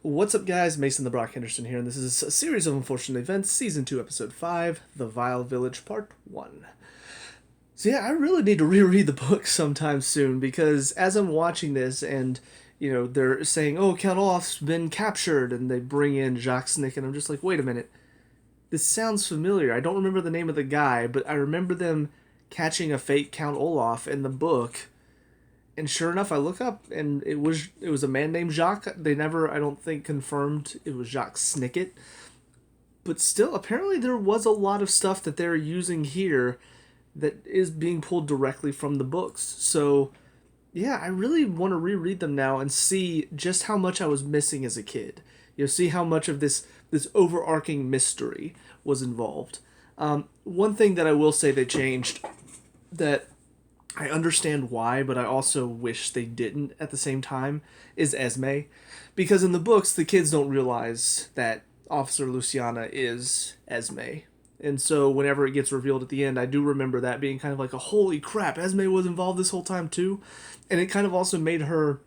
What's up, guys? Mason the Brock Henderson here, and this is a series of unfortunate events, Season 2, Episode 5, The Vile Village, Part 1. So, yeah, I really need to reread the book sometime soon because as I'm watching this and, they're saying, oh, Count Olaf's been captured, and they bring in Jacques Snick, and I'm just like, wait a minute, this sounds familiar. I don't remember the name of the guy, but I remember them catching a fake Count Olaf in the book. And sure enough, I look up, and it was a man named Jacques. They never, I don't think, confirmed it was Jacques Snicket. But still, apparently there was a lot of stuff that they're using here that is being pulled directly from the books. So, yeah, I really want to reread them now and see just how much I was missing as a kid. See how much of this overarching mystery was involved. One thing that I will say they changed that I understand why, but I also wish they didn't at the same time, is Esme. Because in the books, the kids don't realize that Officer Luciana is Esme. And so whenever it gets revealed at the end, I do remember that being kind of like a holy crap, Esme was involved this whole time too. And it kind of also made her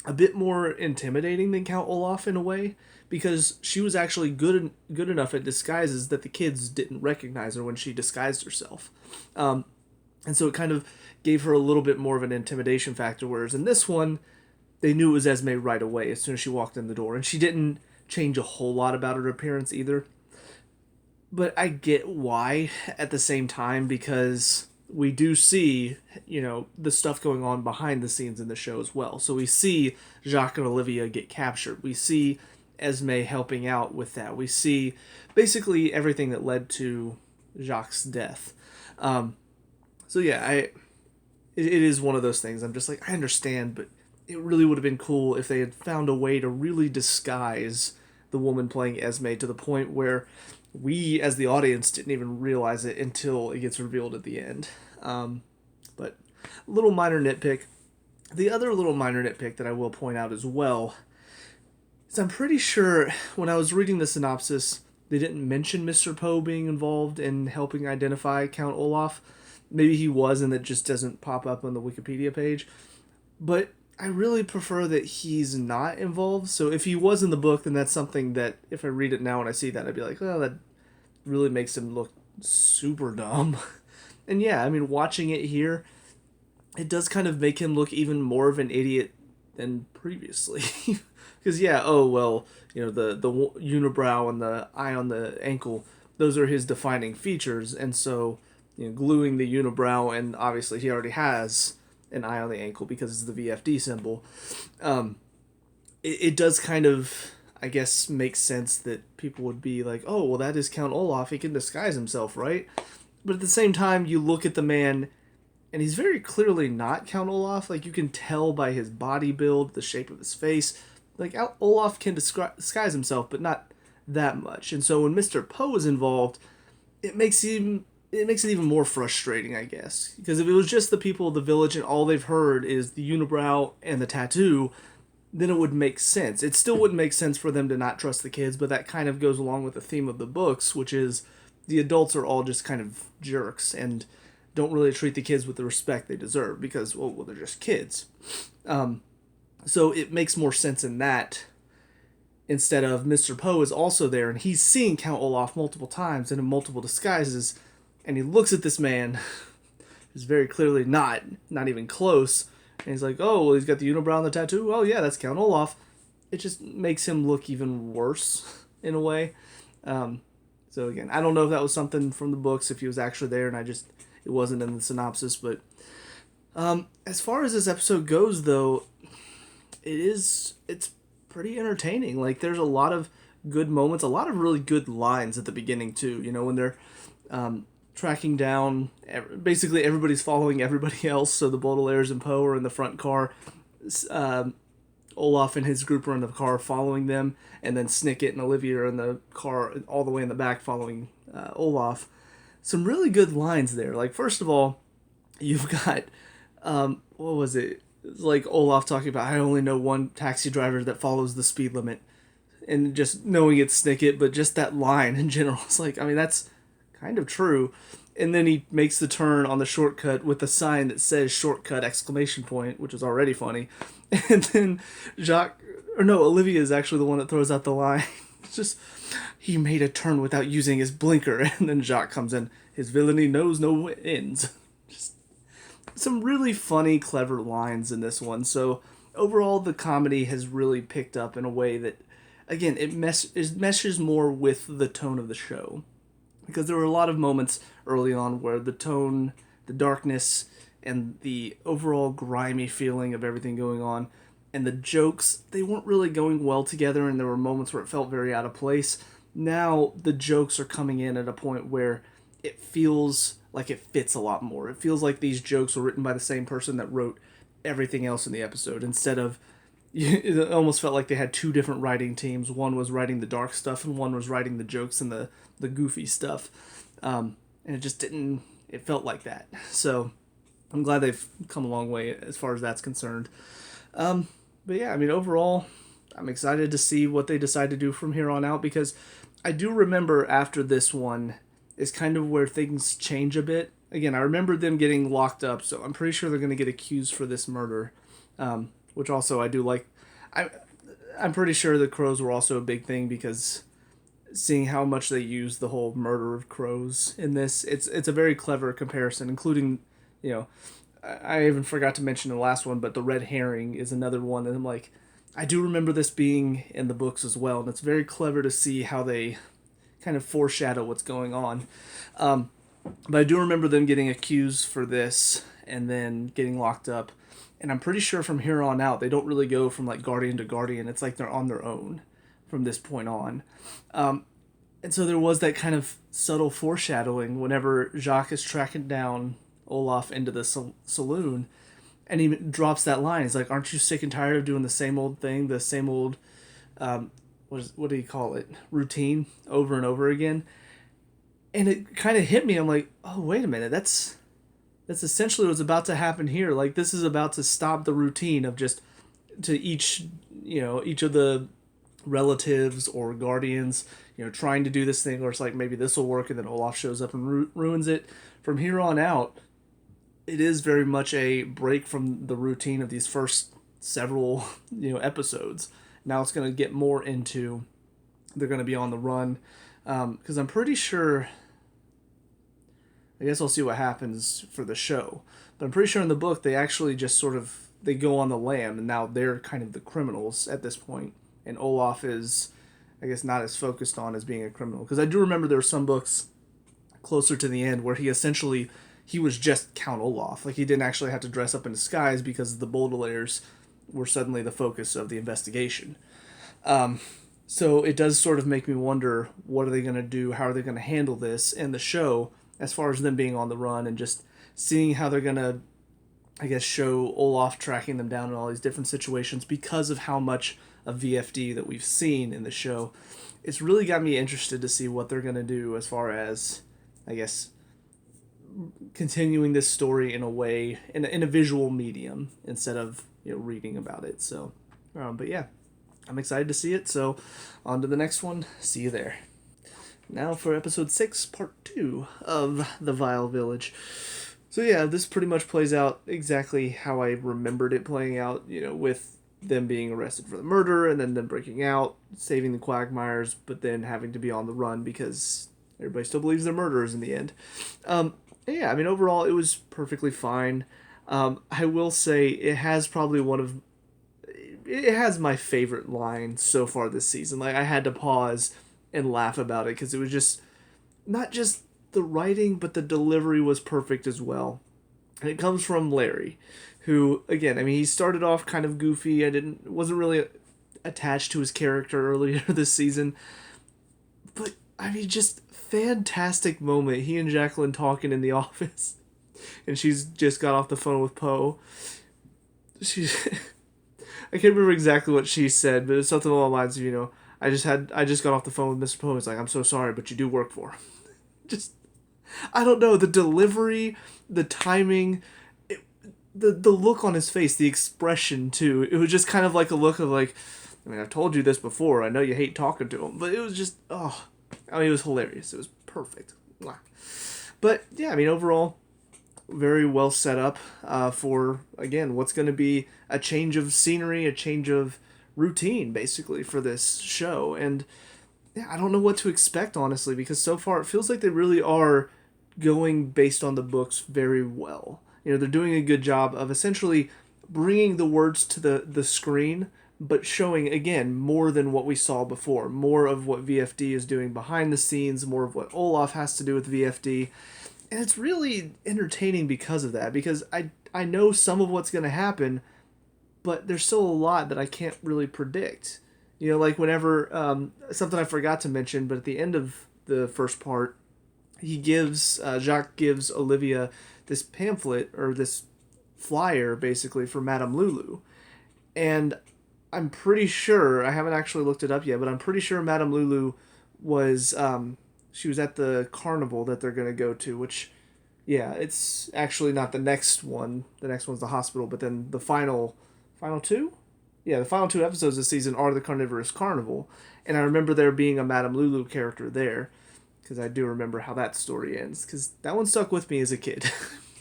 a bit more intimidating than Count Olaf in a way, because she was actually good enough at disguises that the kids didn't recognize her when she disguised herself. And so it kind of gave her a little bit more of an intimidation factor, whereas in this one, they knew it was Esme right away as soon as she walked in the door. And she didn't change a whole lot about her appearance either. But I get why at the same time, because we do see, the stuff going on behind the scenes in the show as well. So we see Jacques and Olivia get captured. We see Esme helping out with that. We see basically everything that led to Jacques' death. So yeah, it is one of those things. I'm just like, I understand, but it really would have been cool if they had found a way to really disguise the woman playing Esme to the point where we, as the audience, didn't even realize it until it gets revealed at the end. But little minor nitpick. The other little minor nitpick that I will point out as well is I'm pretty sure when I was reading the synopsis, they didn't mention Mr. Poe being involved in helping identify Count Olaf. Maybe he was, and it just doesn't pop up on the Wikipedia page. But I really prefer that he's not involved. So if he was in the book, then that's something that if I read it now and I see that, I'd be like, oh, that really makes him look super dumb. And yeah, I mean, watching it here, it does kind of make him look even more of an idiot than previously. Because yeah, oh well, the unibrow and the eye on the ankle, those are his defining features, and so gluing the unibrow, and obviously he already has an eye on the ankle because it's the VFD symbol. It does kind of, I guess, make sense that people would be like, oh, well, that is Count Olaf. He can disguise himself, right? But at the same time, you look at the man, and he's very clearly not Count Olaf. Like, you can tell by his body build, the shape of his face. Like, Olaf can disguise himself, but not that much. And so when Mr. Poe is involved, it makes it even more frustrating, I guess. Because if it was just the people of the village and all they've heard is the unibrow and the tattoo, then it would make sense. It still wouldn't make sense for them to not trust the kids, but that kind of goes along with the theme of the books, which is the adults are all just kind of jerks and don't really treat the kids with the respect they deserve because, well they're just kids. So it makes more sense in that instead of Mr. Poe is also there and he's seen Count Olaf multiple times and in multiple disguises, and he looks at this man who's very clearly not even close, and he's like, oh, well, he's got the unibrow and the tattoo. Oh, yeah, that's Count Olaf. It just makes him look even worse in a way. So, again, I don't know if that was something from the books, if he was actually there, and it wasn't in the synopsis. But as far as this episode goes, though, it's pretty entertaining. Like, there's a lot of good moments, a lot of really good lines at the beginning, too. When they're tracking down, basically everybody's following everybody else, so the Baudelaires and Poe are in the front car, Olaf and his group are in the car following them, and then Snicket and Olivia are in the car all the way in the back following Olaf. Some really good lines there. Like, first of all, you've got what was it? It's like Olaf talking about, I only know one taxi driver that follows the speed limit, and just knowing it's Snicket, but just that line in general, it's like, I mean, that's kind of true. And then he makes the turn on the shortcut with a sign that says shortcut exclamation point, which is already funny. And then Jacques or no, Olivia is actually the one that throws out the line. It's just, he made a turn without using his blinker, and then Jacques comes in. His villainy knows no ends. Just some really funny, clever lines in this one. So overall, the comedy has really picked up in a way that, again, it meshes more with the tone of the show. Because there were a lot of moments early on where the tone, the darkness, and the overall grimy feeling of everything going on, and the jokes, they weren't really going well together, and there were moments where it felt very out of place. Now the jokes are coming in at a point where it feels like it fits a lot more. It feels like these jokes were written by the same person that wrote everything else in the episode, instead of, it almost felt like they had two different writing teams. One was writing the dark stuff, and one was writing the jokes and the goofy stuff. And it just didn't, it felt like that. So I'm glad they've come a long way as far as that's concerned. But yeah, I mean, overall, I'm excited to see what they decide to do from here on out, because I do remember after this one is kind of where things change a bit. Again, I remember them getting locked up, so I'm pretty sure they're going to get accused for this murder, which also I do like. I'm pretty sure the crows were also a big thing, because seeing how much they use the whole murder of crows in this, it's a very clever comparison, including, you know, I even forgot to mention the last one, but the red herring is another one, and I'm like, I do remember this being in the books as well, and it's very clever to see how they kind of foreshadow what's going on. But I do remember them getting accused for this and then getting locked up, and I'm pretty sure from here on out they don't really go from like guardian to guardian. It's like they're on their own from this point on. And so there was that kind of subtle foreshadowing whenever Jacques is tracking down Olaf into the saloon, and he drops that line. He's like, "Aren't you sick and tired of doing the same old thing, the same old, what do you call it, routine over and over again?" And it kind of hit me. I'm like, "Oh, wait a minute. That's essentially what's about to happen here. Like, this is about to stop the routine of just, to each of the relatives or guardians, trying to do this thing where it's like, maybe this will work, and then Olaf shows up and ruins it. From here on out, it is very much a break from the routine of these first several episodes. Now it's going to get more into, they're going to be on the run, because I'm pretty sure, I guess I'll see what happens for the show, but I'm pretty sure in the book they actually just sort of, they go on the lam, and now they're kind of the criminals at this point, and Olaf is, I guess, not as focused on as being a criminal, because I do remember there were some books closer to the end where he was just Count Olaf. Like, he didn't actually have to dress up in disguise, because the Baudelairs were suddenly the focus of the investigation. So it does sort of make me wonder, what are they going to do? How are they going to handle this in the show, as far as them being on the run, and just seeing how they're going to, I guess, show Olaf tracking them down in all these different situations because of how much of VFD that we've seen in the show. It's really got me interested to see what they're going to do as far as, I guess, continuing this story in a way, in a visual medium, instead of reading about it. So, but yeah, I'm excited to see it. So, on to the next one. See you there. Now for episode 6, part 2 of The Vile Village. So yeah, this pretty much plays out exactly how I remembered it playing out, with them being arrested for the murder, and then them breaking out, saving the Quagmires, but then having to be on the run because everybody still believes they're murderers in the end. Yeah, I mean, overall, it was perfectly fine. I will say it has probably it has my favorite line so far this season. Like, I had to pause and laugh about it, because it was just, not just the writing, but the delivery was perfect as well. And it comes from Larry, who, again, I mean, he started off kind of goofy. Wasn't really attached to his character earlier this season, but I mean, just fantastic moment. He and Jacqueline talking in the office, and she's just got off the phone with Poe. I can't remember exactly what she said, but it was something along the lines of, I just got off the phone with Mr. Poe. He's like, "I'm so sorry, but you do work for him." Just, I don't know, the delivery, the timing, the look on his face, the expression too. It was just kind of like a look of like, I mean, I've told you this before. I know you hate talking to him, but it was just, oh, I mean, it was hilarious. It was perfect. But yeah, I mean, overall, very well set up for, again, what's going to be a change of scenery, a change of routine basically for this show. And yeah, I don't know what to expect, honestly, because so far it feels like they really are going based on the books very well. They're doing a good job of essentially bringing the words to the screen, but showing, again, more than what we saw before. More of what VFD is doing behind the scenes, more of what Olaf has to do with VFD. And it's really entertaining because of that, because I know some of what's going to happen, but there's still a lot that I can't really predict. Like whenever, something I forgot to mention, but at the end of the first part, Jacques gives Olivia this pamphlet, or this flyer, basically, for Madame Lulu. And I'm pretty sure, I haven't actually looked it up yet, but I'm pretty sure Madame Lulu was, she was at the carnival that they're going to go to, which, yeah, it's actually not the next one. The next one's the hospital, but then the final two? Yeah, the final two episodes this season are the Carnivorous Carnival. And I remember there being a Madame Lulu character there, because I do remember how that story ends, because that one stuck with me as a kid.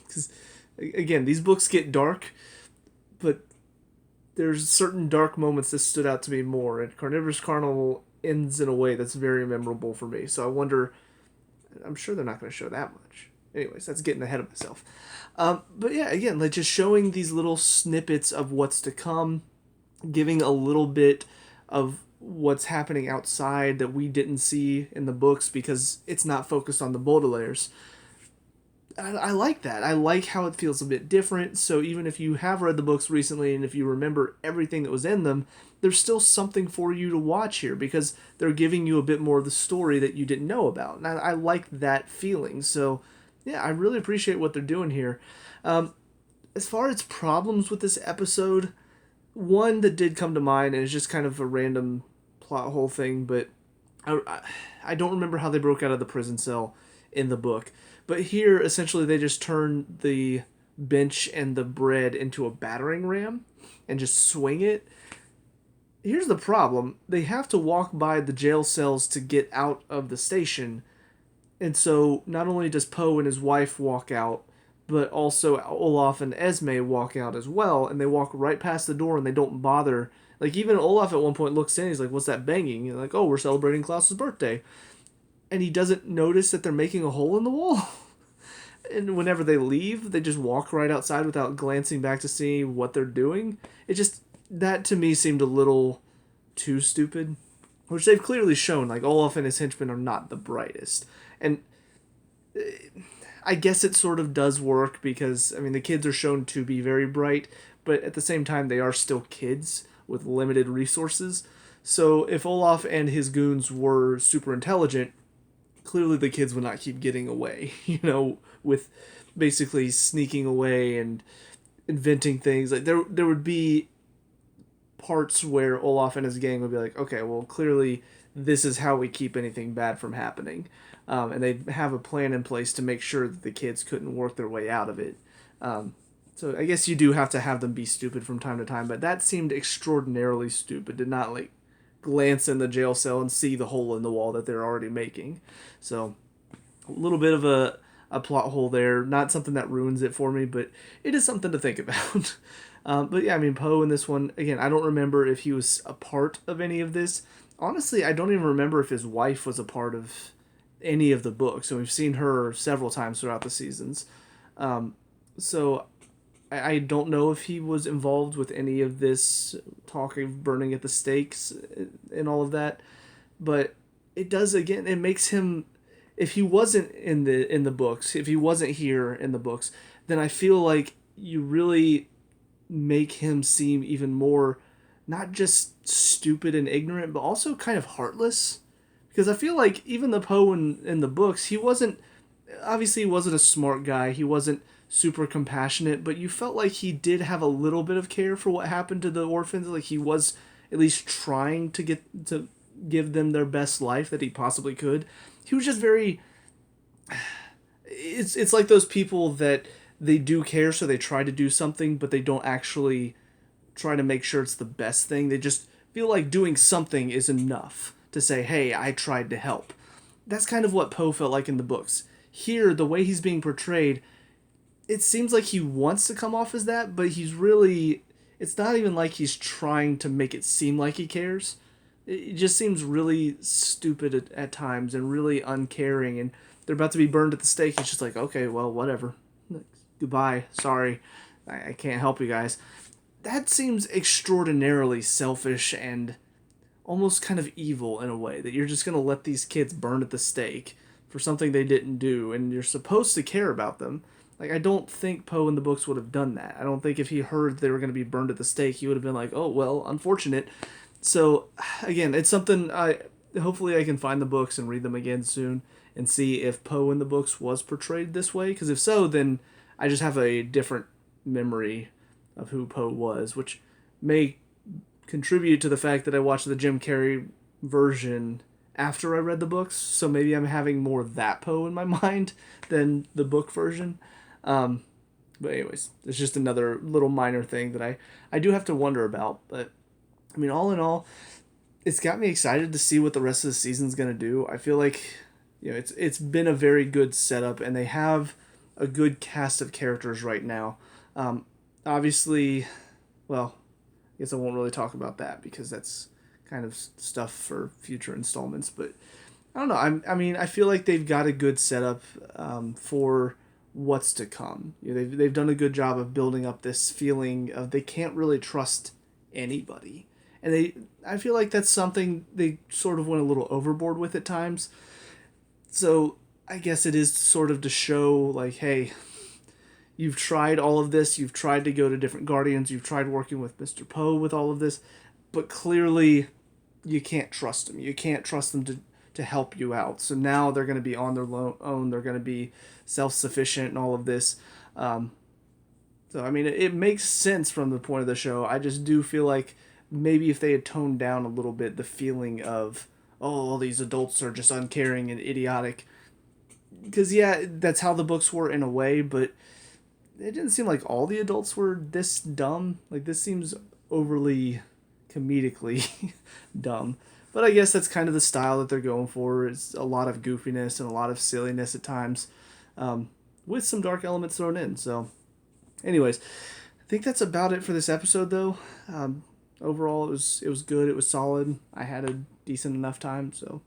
Because, again, these books get dark, but there's certain dark moments that stood out to me more, and Carnivorous Carnival ends in a way that's very memorable for me. So I wonder, I'm sure they're not going to show that much. Anyways, that's getting ahead of myself. But yeah, again, like just showing these little snippets of what's to come, giving a little bit of what's happening outside that we didn't see in the books because it's not focused on the Baudelaires. I like that. I like how it feels a bit different. So even if you have read the books recently and if you remember everything that was in them, there's still something for you to watch here because they're giving you a bit more of the story that you didn't know about. And I like that feeling. So yeah, I really appreciate what they're doing here. As far as problems with this episode, one that did come to mind, and it's just kind of a random plot hole thing, but I don't remember how they broke out of the prison cell in the book. But here, essentially, they just turn the bench and the bread into a battering ram and just swing it. Here's the problem. They have to walk by the jail cells to get out of the station. And so not only does Poe and his wife walk out, but also Olaf and Esme walk out as well. And they walk right past the door and they don't bother. Like, even Olaf at one point looks in. He's like, what's that banging? And like, oh, we're celebrating Klaus's birthday. And he doesn't notice that they're making a hole in the wall. And whenever they leave, they just walk right outside without glancing back to see what they're doing. It just, that to me seemed a little too stupid. Which they've clearly shown, like, Olaf and his henchmen are not the brightest. And I guess it sort of does work because, I mean, the kids are shown to be very bright, but at the same time, they are still kids with limited resources. So if Olaf and his goons were super intelligent, clearly the kids would not keep getting away, with basically sneaking away and inventing things. Like there would be parts where Olaf and his gang would be like, okay, well, clearly this is how we keep anything bad from happening. And they'd have a plan in place to make sure that the kids couldn't work their way out of it. So I guess you do have to have them be stupid from time to time, but that seemed extraordinarily stupid. Did not, like, glance in the jail cell and see the hole in the wall that they're already making. So a little bit of a plot hole there. Not something that ruins it for me, but it is something to think about. But yeah, I mean, Poe in this one, again, I don't remember if he was a part of any of this. Honestly, I don't even remember if his wife was a part of any of the books. So we've seen her several times throughout the seasons. So I don't know if he was involved with any of this talk of burning at the stakes and all of that. But it does, again, it makes him, if he wasn't in the books, if he wasn't here in the books, then I feel like you really make him seem even more not just stupid and ignorant, but also kind of heartless. Because I feel like even the Poe in the books, he wasn't a smart guy. He wasn't super compassionate, but you felt like he did have a little bit of care for what happened to the orphans. Like he was at least trying to give them their best life that he possibly could. He was just very, it's like those people that they do care, so they try to do something, but they don't actually try to make sure it's the best thing. They just feel like doing something is enough to say, hey, I tried to help. That's kind of what Poe felt like in the books. Here, the way he's being portrayed, it seems like he wants to come off as that, but he's really, it's not even like he's trying to make it seem like he cares. It just seems really stupid at times and really uncaring. And they're about to be burned at the stake. It's just like, okay, well, whatever. Goodbye. Sorry. I can't help you guys. That seems extraordinarily selfish and almost kind of evil in a way, that you're just going to let these kids burn at the stake for something they didn't do, and you're supposed to care about them. Like, I don't think Poe in the books would have done that. I don't think if he heard they were going to be burned at the stake, he would have been like, oh, well, unfortunate. So, again, it's something hopefully I can find the books and read them again soon and see if Poe in the books was portrayed this way, because if so, then I just have a different memory of who Poe was, which may contribute to the fact that I watched the Jim Carrey version after I read the books, so maybe I'm having more of that Poe in my mind than the book version. But anyways, it's just another little minor thing that I do have to wonder about. But I mean, all in all, it's got me excited to see what the rest of the season's gonna do. I feel like, it's been a very good setup, and they have a good cast of characters right now. Obviously, well, I guess I won't really talk about that because that's kind of stuff for future installments. But I don't know. I mean, I feel like they've got a good setup for what's to come. They've done a good job of building up this feeling of they can't really trust anybody, and I feel like that's something they sort of went a little overboard with at times. So I guess it is sort of to show like, hey, you've tried all of this, you've tried to go to different Guardians, you've tried working with Mr. Poe with all of this, but clearly you can't trust them. You can't trust them to help you out. So now they're going to be on their own, they're going to be self-sufficient and all of this. So, I mean, it makes sense from the point of the show. I just do feel like maybe if they had toned down a little bit the feeling of, oh, all these adults are just uncaring and idiotic. Because, yeah, that's how the books were in a way, but it didn't seem like all the adults were this dumb. Like, this seems overly comedically dumb. But I guess that's kind of the style that they're going for. It's a lot of goofiness and a lot of silliness at times, with some dark elements thrown in. So, anyways, I think that's about it for this episode, though. Overall, it was good. It was solid. I had a decent enough time, so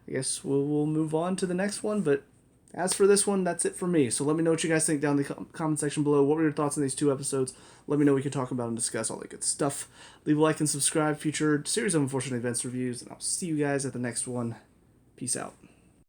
I guess we'll move on to the next one. But as for this one, that's it for me. So let me know what you guys think down in the comment section below. What were your thoughts on these two episodes? Let me know. We can talk about and discuss all that good stuff. Leave a like and subscribe. Future series of unfortunate events reviews, and I'll see you guys at the next one. Peace out.